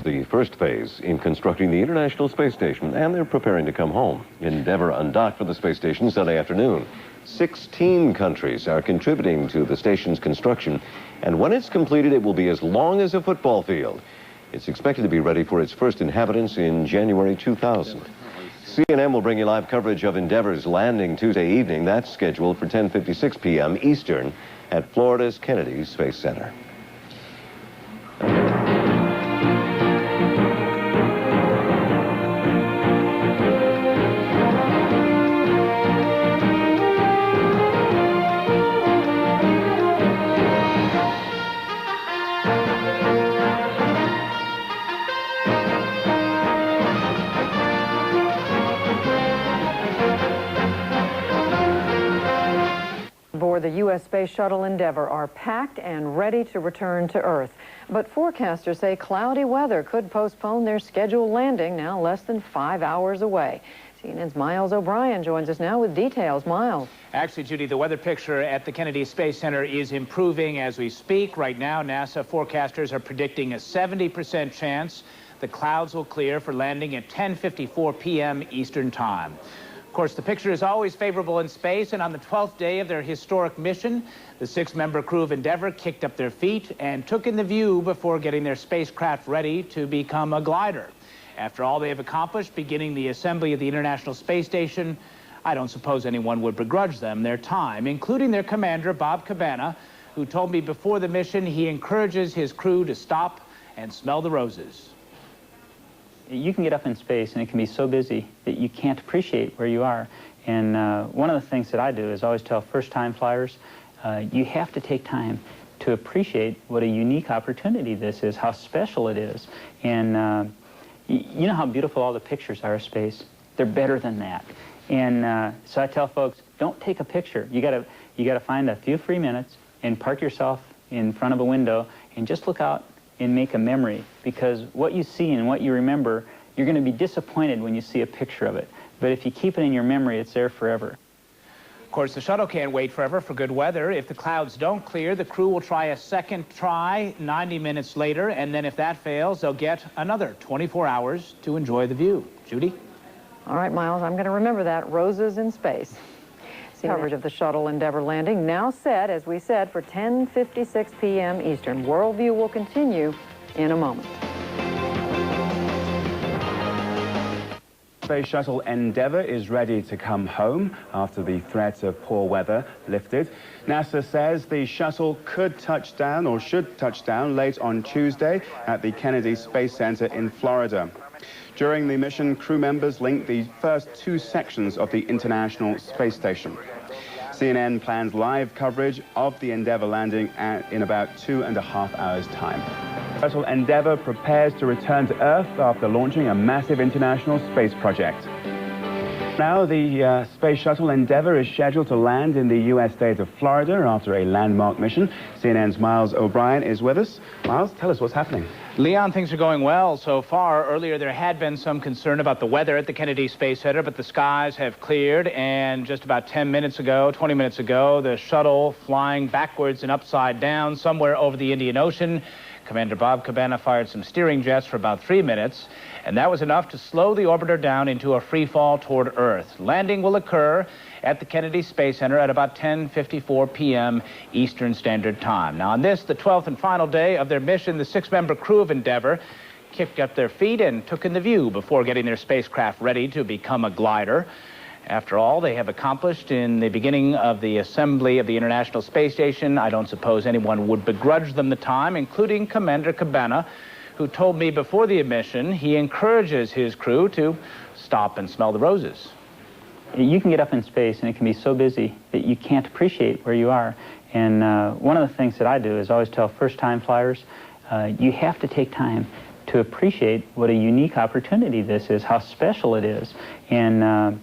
the first phase in constructing the International Space Station, and they're preparing to come home. Endeavour undocked for the space station Sunday afternoon. 16 countries are contributing to the station's construction, and when it's completed, it will be as long as a football field. It's expected to be ready for its first inhabitants in January 2000. CNN will bring you live coverage of Endeavour's landing Tuesday evening. That's scheduled for 10:56 p.m. Eastern at Florida's Kennedy Space Center. Aboard the U.S. Space Shuttle Endeavour are packed and ready to return to Earth. But forecasters say cloudy weather could postpone their scheduled landing, now less than 5 hours away. CNN's Miles O'Brien joins us now with details. Miles. Actually, Judy, the weather picture at the Kennedy Space Center is improving as we speak. Right now, NASA forecasters are predicting a 70% chance the clouds will clear for landing at 10:54 p.m. Eastern Time. Of course, the picture is always favorable in space, and on the 12th day of their historic mission, the 6-member crew of Endeavour kicked up their feet and took in the view before getting their spacecraft ready to become a glider. After all they have accomplished, beginning the assembly of the International Space Station, I don't suppose anyone would begrudge them their time, including their commander, Bob Cabana, who told me before the mission he encourages his crew to stop and smell the roses. You can get up in space and it can be so busy that you can't appreciate where you are. And one of the things that I do is always tell first-time flyers, you have to take time to appreciate what a unique opportunity this is, how special it is. And you know how beautiful all the pictures are of space? They're better than that. And so I tell folks, don't take a picture. You gotta find a few free minutes and park yourself in front of a window and just look out and make a memory, because what you see and what you remember, you're going to be disappointed when you see a picture of it. But if you keep it in your memory, it's there forever. Of course, the shuttle can't wait forever for good weather. If the clouds don't clear, the crew will try a second try 90 minutes later, and then if that fails, they'll get another 24 hours to enjoy the view. Judy? All right, Miles, I'm going to remember that. Roses in space. Coverage of the shuttle Endeavour landing now set, as we said, for 10:56 p.m. Eastern. Worldview will continue in a moment. Space Shuttle Endeavour is ready to come home after the threat of poor weather lifted. NASA says the shuttle could touch down, or should touch down, late on Tuesday at the Kennedy Space Center in Florida. During the mission, crew members linked the first 2 sections of the International Space Station. CNN plans live coverage of the Endeavour landing in about 2.5 hours' time. Shuttle Endeavour prepares to return to Earth after launching a massive international space project. Now, the Space Shuttle Endeavour is scheduled to land in the U.S. state of Florida after a landmark mission. CNN's Miles O'Brien is with us. Miles, tell us what's happening. Leon, things are going well so far. Earlier, there had been some concern about the weather at the Kennedy Space Center, but the skies have cleared, and just about 20 minutes ago, the shuttle flying backwards and upside down somewhere over the Indian Ocean. Commander Bob Cabana fired some steering jets for about 3 minutes, and that was enough to slow the orbiter down into a free fall toward Earth. Landing will occur at the Kennedy Space Center at about 10:54 p.m. Eastern Standard Time. Now, on this, the 12th and final day of their mission, the 6-member crew of Endeavour kicked up their feet and took in the view before getting their spacecraft ready to become a glider. After all they have accomplished in the beginning of the assembly of the International Space Station, I don't suppose anyone would begrudge them the time, including Commander Cabana, who told me before the mission he encourages his crew to stop and smell the roses. You can get up in space and it can be so busy that you can't appreciate where you are. And one of the things that I do is always tell first-time flyers, you have to take time to appreciate what a unique opportunity this is, how special it is. And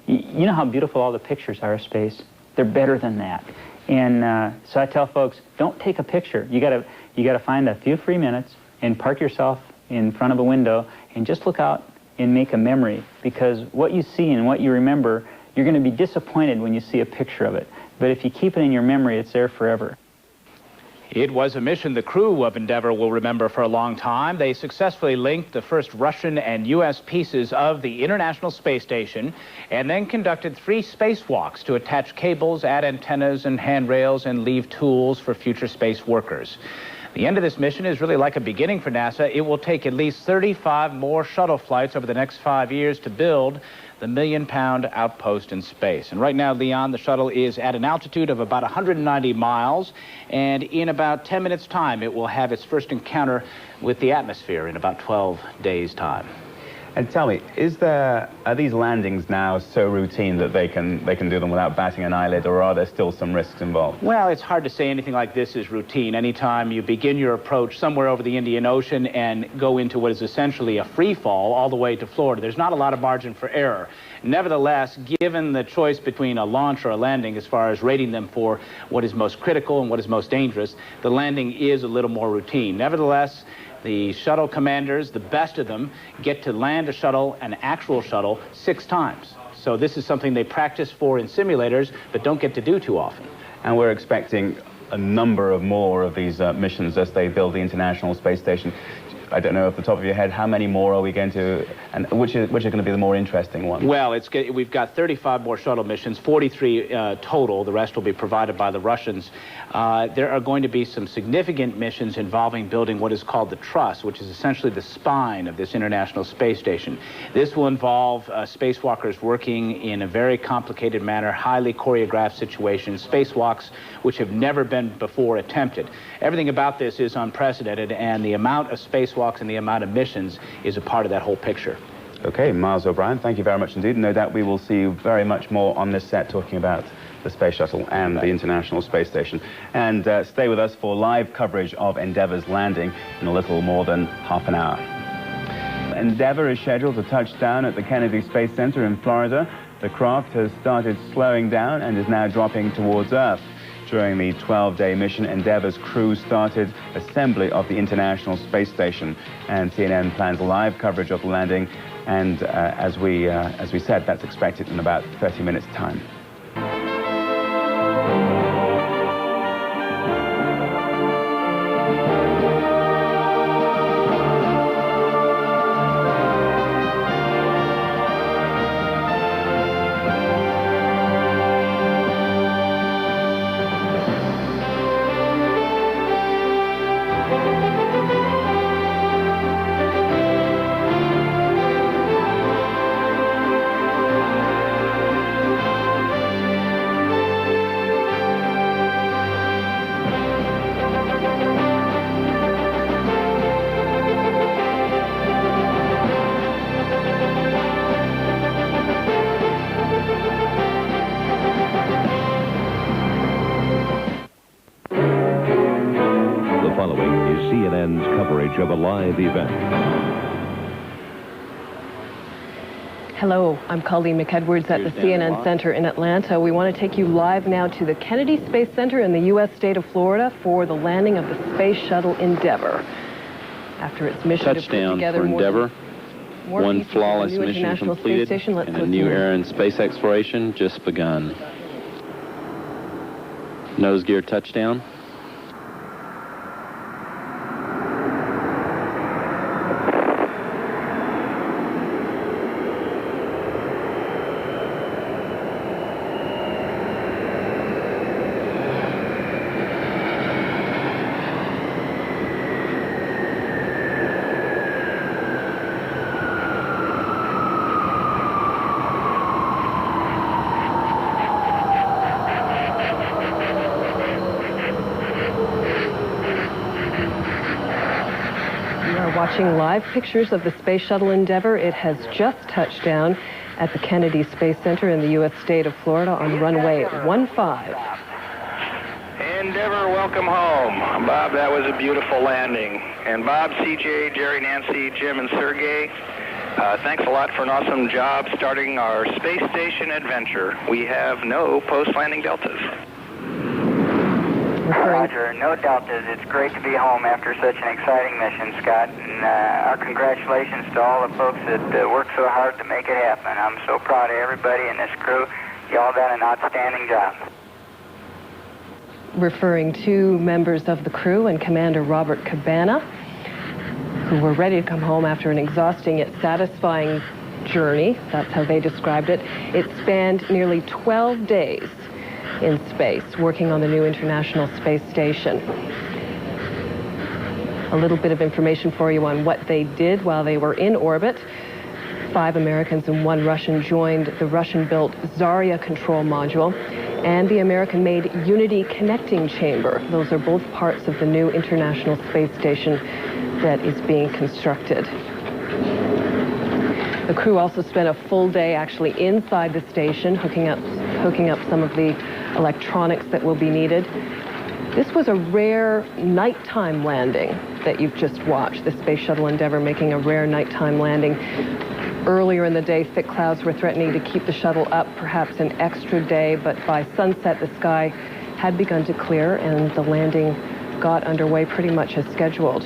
you know how beautiful all the pictures are of space? They're better than that. And so I tell folks, don't take a picture. You gotta find a few free minutes and park yourself in front of a window and just look out and make a memory, because what you see and what you remember, you're going to be disappointed when you see a picture of it. But if you keep it in your memory, it's there forever. It was a mission the crew of Endeavour will remember for a long time. They successfully linked the first Russian and U.S. pieces of the International Space Station and then conducted 3 spacewalks to attach cables, add antennas and handrails, and leave tools for future space workers. The end of this mission is really like a beginning for NASA. It will take at least 35 more shuttle flights over the next 5 years to build the million-pound outpost in space. And right now, Leon, the shuttle is at an altitude of about 190 miles, and in about 10 minutes' time, it will have its first encounter with the atmosphere in about 12 days' time. And tell me, are these landings now so routine that they can do them without batting an eyelid, or are there still some risks involved? Well, it's hard to say anything like this is routine. Anytime you begin your approach somewhere over the Indian Ocean and go into what is essentially a free fall all the way to Florida, there's not a lot of margin for error. Nevertheless, given the choice between a launch or a landing as far as rating them for what is most critical and what is most dangerous, the landing is a little more routine. Nevertheless, the shuttle commanders, the best of them, get to land a shuttle, an actual shuttle, 6 times. So this is something they practice for in simulators, but don't get to do too often. And we're expecting a number of more of these missions as they build the International Space Station. I don't know off the top of your head, how many more are we going to, and which are going to be the more interesting ones? Well, we've got 35 more shuttle missions, 43 total. The rest will be provided by the Russians. There are going to be some significant missions involving building what is called the truss, which is essentially the spine of this International Space Station. This will involve spacewalkers working in a very complicated manner, highly choreographed situations, spacewalks which have never been before attempted. Everything about this is unprecedented, and the amount of spacewalks and the amount of missions is a part of that whole picture. Okay, Miles O'Brien, thank you very much indeed. No doubt we will see you very much more on this set talking about the Space Shuttle and the International Space Station. And stay with us for live coverage of Endeavour's landing in a little more than half an hour. Endeavour is scheduled to touch down at the Kennedy Space Center in Florida. The craft has started slowing down and is now dropping towards Earth. During the 12-day mission, Endeavour's crew started assembly of the International Space Station, and CNN plans live coverage of the landing. And as we said, that's expected in about 30 minutes' time. CNN's coverage of a live event. Hello, I'm Colleen McEdwards at the CNN Center in Atlanta. We want to take you live now to the Kennedy Space Center in the U.S. state of Florida for the landing of the Space Shuttle Endeavour. After its mission Touchdown to put together for Endeavour. One flawless mission completed, and a new era in space exploration just begun. Nose gear touchdown. Watching live pictures of the Space Shuttle Endeavour. It has just touched down at the Kennedy Space Center in the U.S. state of Florida on runway 15. Endeavour, welcome home. Bob, that was a beautiful landing. And Bob, CJ, Jerry, Nancy, Jim, and Sergey, thanks a lot for an awesome job starting our space station adventure. We have no post-landing deltas. Roger, no deltas. It's great to be home after such an exciting mission, Scott. And our congratulations to all the folks that worked so hard to make it happen. I'm so proud of everybody in this crew. Y'all done an outstanding job. referring to members of the crew and Commander Robert Cabana, who were ready to come home after an exhausting yet satisfying journey. That's how they described it. It spanned nearly 12 days in space, working on the new International Space Station. A little bit of information for you on what they did while they were in orbit. 5 Americans and 1 Russian joined the Russian-built Zarya control module and the American-made Unity connecting chamber. Those are both parts of the new International Space Station that is being constructed. The crew also spent a full day actually inside the station, hooking up some of the electronics that will be needed. This was a rare nighttime landing that you've just watched, the Space Shuttle Endeavour making a rare nighttime landing. Earlier in the day, thick clouds were threatening to keep the shuttle up perhaps an extra day, but by sunset, the sky had begun to clear and the landing got underway pretty much as scheduled.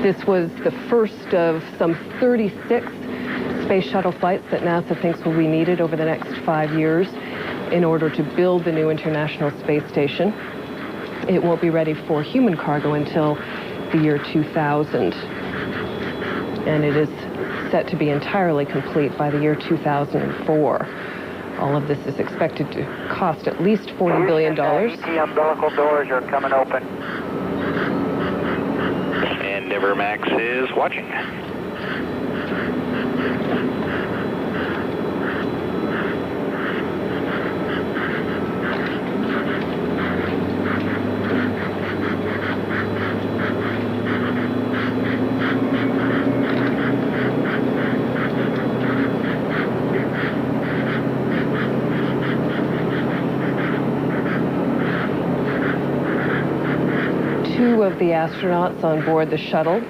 This was the first of some 36 space shuttle flights that NASA thinks will be needed over the next 5 years in order to build the new International Space Station. It won't be ready for human cargo until the year 2000. And it is set to be entirely complete by the year 2004. All of this is expected to cost at least $40 billion. ET umbilical doors are coming open. Endeavour Max is watching. Two of the astronauts on board the shuttle,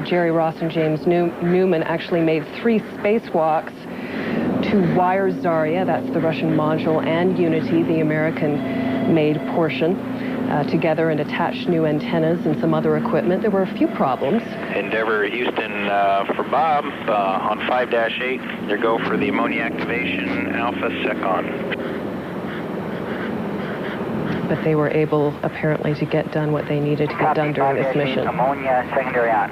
Jerry Ross and James Newman, actually made 3 spacewalks to wire Zarya, that's the Russian module, and Unity, the American-made portion, together and attached new antennas and some other equipment. There were a few problems. Endeavour Houston for Bob on 5-8. There go for the ammonia activation, Alpha Secon. But they were able, apparently, to get done what they needed to get done during this mission. Ammonia secondary on.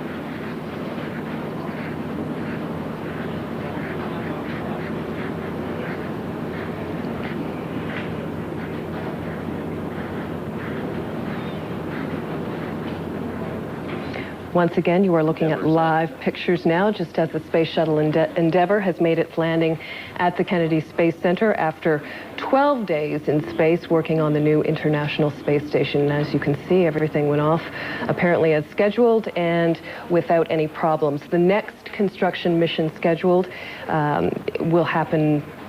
Once again, you are looking at live pictures now, just as the Space Shuttle Endeavour has made its landing at the Kennedy Space Center after 12 days in space working on the new International Space Station. And as you can see, everything went off apparently as scheduled and without any problems. The next construction mission scheduled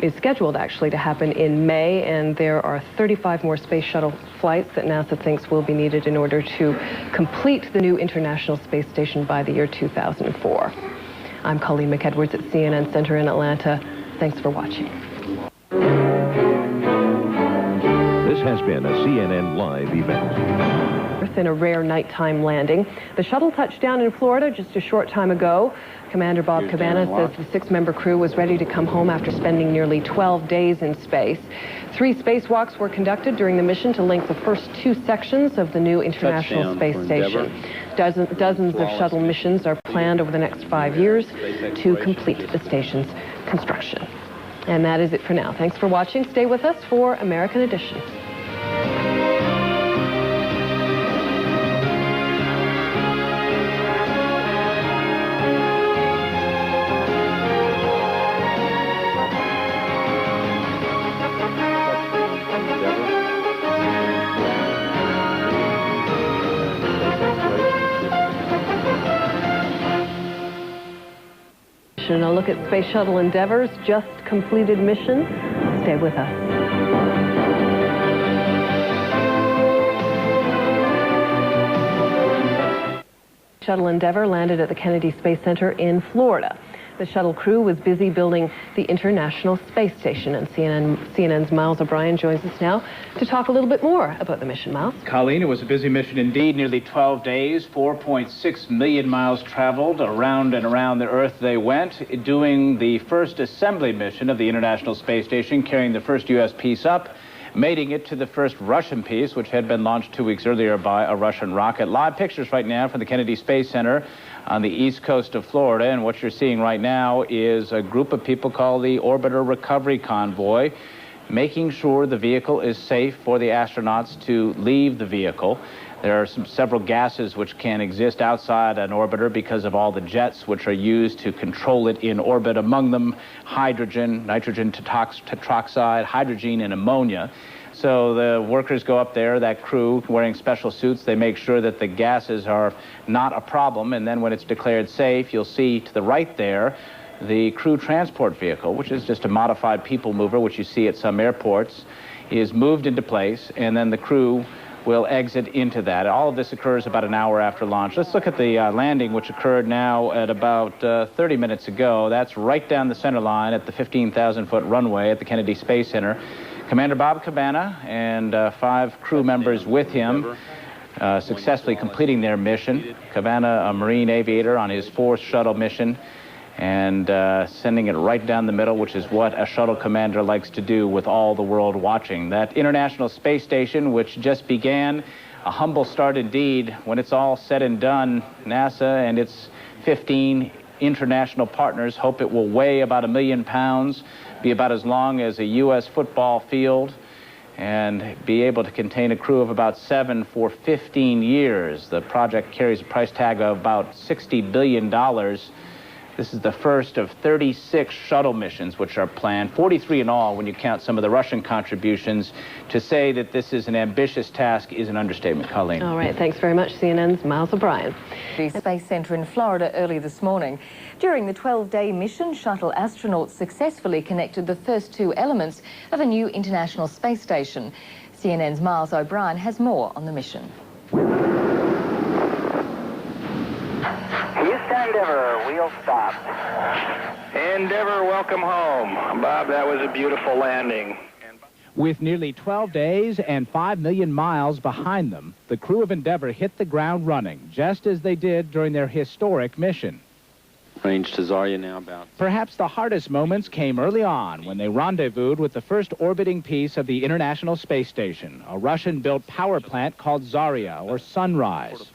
is scheduled actually to happen in May, and there are 35 more space shuttle flights that NASA thinks will be needed in order to complete the new International Space Station by the year 2004. I'm Colleen McEdwards at CNN Center in Atlanta. Thanks for watching. This has been a CNN Live event. In a rare nighttime landing. The shuttle touched down in Florida just a short time ago. Commander Bob Cabana says the 6-member crew was ready to come home after spending nearly 12 days in space. 3 spacewalks were conducted during the mission to link the first 2 sections of the new International Space Station. Dozens of shuttle missions are planned over the next 5 years to complete the station's construction. And that is it for now. Thanks for watching. Stay with us for American Edition. And a look at Space Shuttle Endeavour's just completed mission. Stay with us. Shuttle Endeavour landed at the Kennedy Space Center in Florida. The shuttle crew was busy building the International Space Station, and CNN's Miles O'Brien joins us now to talk a little bit more about the mission. Miles? Colleen, it was a busy mission indeed. Nearly 12 days, 4.6 million miles traveled. Around and around the Earth they went, doing the first assembly mission of the International Space Station, carrying the first U.S. piece up. mating it to the first Russian piece, which had been launched 2 weeks earlier by a Russian rocket. Live pictures right now from the Kennedy Space Center on the east coast of Florida, and what you're seeing right now is a group of people called the Orbiter Recovery Convoy, making sure the vehicle is safe for the astronauts to leave the vehicle. There are several gases which can exist outside an orbiter because of all the jets which are used to control it in orbit, among them hydrogen, nitrogen tetroxide, hydrogen, and ammonia. So the workers go up there, that crew, wearing special suits. They make sure that the gases are not a problem, and then when it's declared safe, you'll see to the right there the crew transport vehicle, which is just a modified people mover, which you see at some airports, is moved into place, and then the crew will exit into that. All of this occurs about an hour after launch. Let's look at the landing, which occurred now at about 30 minutes ago. That's right down the center line at the 15,000-foot runway at the Kennedy Space Center. Commander Bob Cabana and 5 crew members with him successfully completing their mission. Cabana, a Marine aviator on his 4th shuttle mission, and sending it right down the middle, which is what a shuttle commander likes to do with all the world watching. That International Space Station, which just began, a humble start indeed. When it's all said and done, NASA and its 15 international partners hope it will weigh about 1 million pounds, be about as long as a U.S. football field, and be able to contain a crew of about 7 for 15 years. The project carries a price tag of about $60 billion. This is the first of 36 shuttle missions which are planned, 43 in all when you count some of the Russian contributions. To say that this is an ambitious task is an understatement, Colleen. All right, thanks very much, CNN's Miles O'Brien. The Space Center in Florida early this morning. During the 12-day mission, shuttle astronauts successfully connected the first 2 elements of a new International Space Station. CNN's Miles O'Brien has more on the mission. Endeavour, wheel stopped. Endeavour, welcome home. Bob, that was a beautiful landing. With nearly 12 days and 5 million miles behind them, the crew of Endeavour hit the ground running, just as they did during their historic mission. Range to Zarya now about. Perhaps the hardest moments came early on when they rendezvoused with the first orbiting piece of the International Space Station, a Russian-built power plant called Zarya, or Sunrise.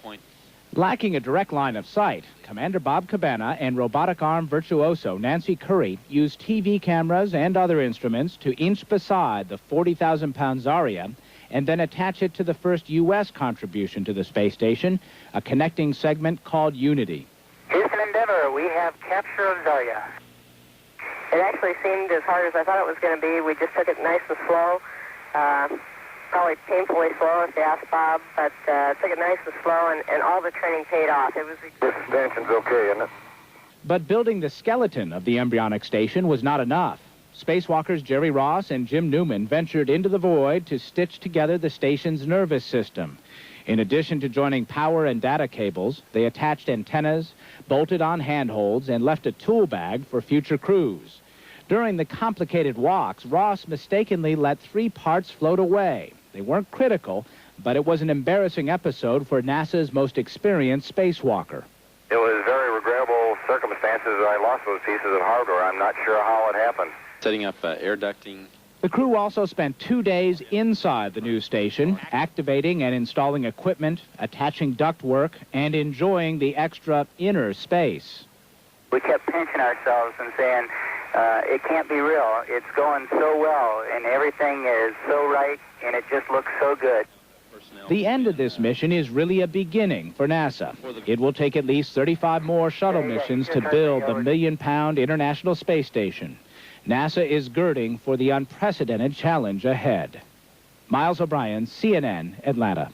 Lacking a direct line of sight, Commander Bob Cabana and robotic arm virtuoso Nancy Curry used TV cameras and other instruments to inch beside the 40,000-pound Zarya and then attach it to the first U.S. contribution to the space station, a connecting segment called Unity. Houston Endeavour, we have capture of Zarya. It actually seemed as hard as I thought it was going to be. We just took it nice and slow. Probably painfully slow, if you ask Bob, but took it nice and slow, and all the training paid off. It was. This expansion's okay, isn't it? But building the skeleton of the embryonic station was not enough. Spacewalkers Jerry Ross and Jim Newman ventured into the void to stitch together the station's nervous system. In addition to joining power and data cables, they attached antennas, bolted on handholds, and left a tool bag for future crews. During the complicated walks, Ross mistakenly let 3 parts float away. They weren't critical, but it was an embarrassing episode for NASA's most experienced spacewalker. It was very regrettable circumstances that I lost those pieces of hardware. I'm not sure how it happened. Setting up air ducting. The crew also spent 2 days inside the new station, activating and installing equipment, attaching ductwork, and enjoying the extra inner space. We kept pinching ourselves and saying, it can't be real. It's going so well, and everything is so right, and it just looks so good. The end of this mission is really a beginning for NASA. It will take at least 35 more shuttle missions to build the 1 million-pound International Space Station. NASA is girding for the unprecedented challenge ahead. Miles O'Brien, CNN, Atlanta.